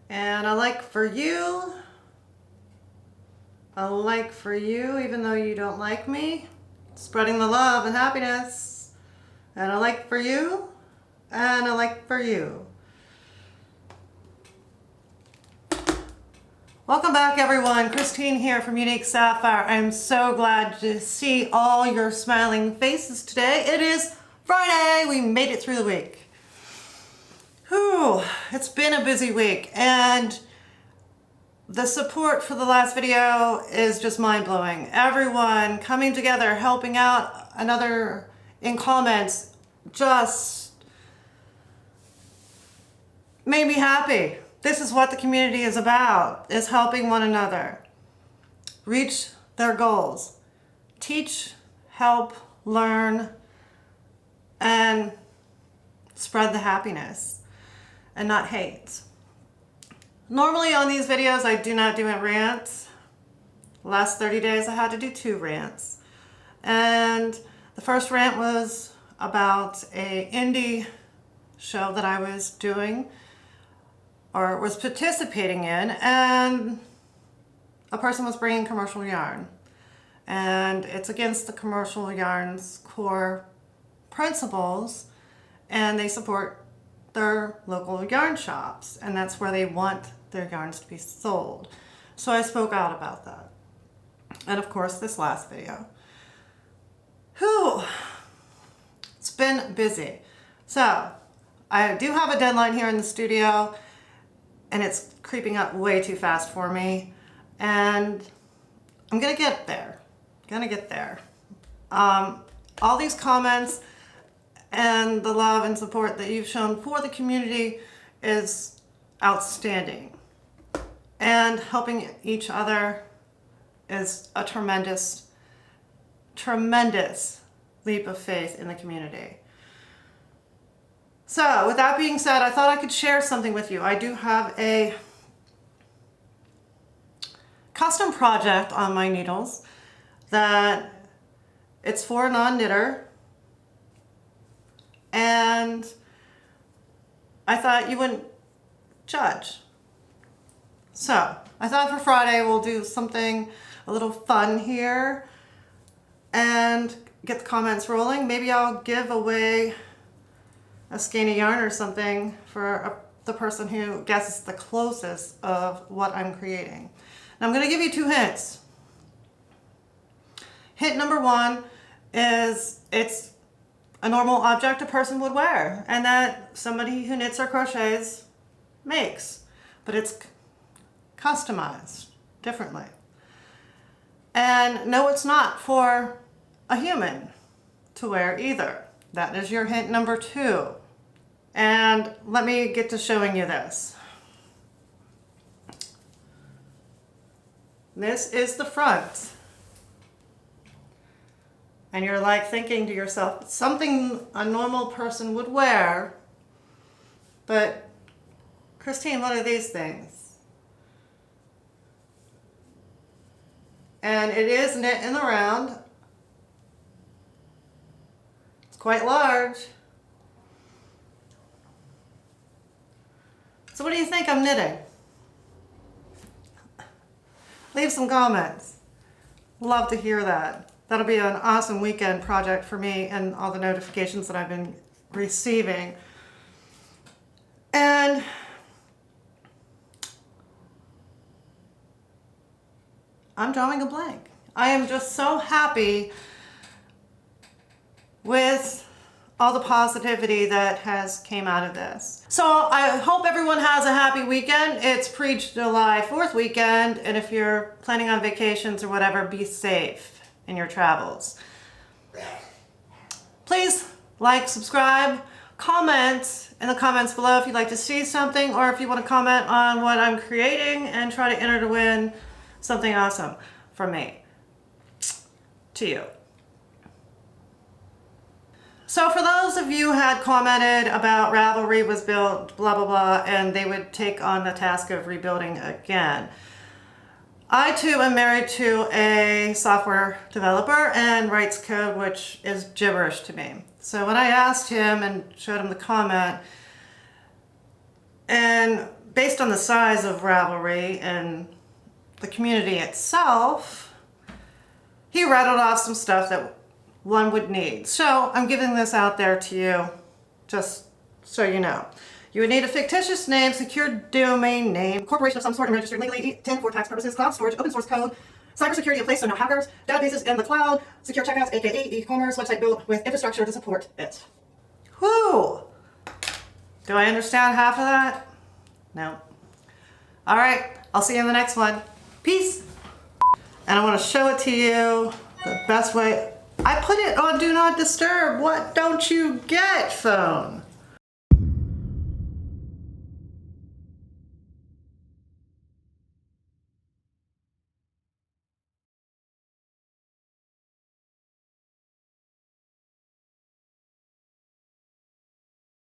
And a like for you. A like for you, even though you don't like me. Spreading the love and happiness. And a like for you. And a like for you. Welcome back, everyone. Christine here from Unique Sapphire. I'm so glad to see all your smiling faces today. It is Friday. We made it through the week. Whew, it's been a busy week, and the support for the last video is just mind-blowing. Everyone coming together, helping out another in comments, just made me happy. This is what the community is about, is helping one another reach their goals, teach, help, learn, and spread the happiness and not hate. Normally on these videos, I do not do rants. The last 30 days, I had to do 2 rants. And the first rant was about an indie show that I was doing or was participating in, and a person was bringing commercial yarn. And it's against the commercial yarn's core principles, and they support their local yarn shops, and that's where they want their yarns to be sold. So I spoke out about that. And of course, this last video. Whew, it's been busy. So I do have a deadline here in the studio, and it's creeping up way too fast for me. And I'm gonna get there, all these comments and the love and support that you've shown for the community is outstanding. And helping each other is a tremendous, tremendous leap of faith in the community. So with that being said, I thought I could share something with you. I do have a custom project on my needles that it's for a non-knitter, and I thought you wouldn't judge. So I thought for Friday we'll do something a little fun here and get the comments rolling. Maybe I'll give away a skein of yarn or something for the person who guesses the closest of what I'm creating. Now I'm going to give you 2 hints. Hint number 1 is it's a normal object a person would wear, and that somebody who knits or crochets makes, but it's customized differently. And no, it's not for a human to wear either. That is your hint number 2. And let me get to showing you this. This is the front. And you're like thinking to yourself, something a normal person would wear, but Christine, what are these things? And it is knit in the round. It's quite large. So what do you think I'm knitting? Leave some comments. Love to hear that. That'll be an awesome weekend project for me and all the notifications that I've been receiving. And I'm drawing a blank. I am just so happy with all the positivity that has came out of this. So I hope everyone has a happy weekend. It's pre-July 4th weekend, and if you're planning on vacations or whatever, be safe in your travels. Please like, subscribe, comment in the comments below if you'd like to see something, or if you want to comment on what I'm creating and try to enter to win something awesome from me to you. So for those of you who had commented about Ravelry was built, blah, blah, blah, and they would take on the task of rebuilding again. I too am married to a software developer and writes code which is gibberish to me. So when I asked him and showed him the comment, and based on the size of Ravelry and the community itself, he rattled off some stuff that one would need. So I'm giving this out there to you, just so you know. You would need a fictitious name, secure domain name, corporation of some sort and registered legally, TIN for tax purposes, cloud storage, open source code, cybersecurity in place so no hackers, databases in the cloud, secure checkouts, aka e-commerce, website built with infrastructure to support it. Whew! Do I understand half of that? No. All right, I'll see you in the next one. Peace! And I want to show it to you the best way. I put it on Do Not Disturb. What don't you get, phone?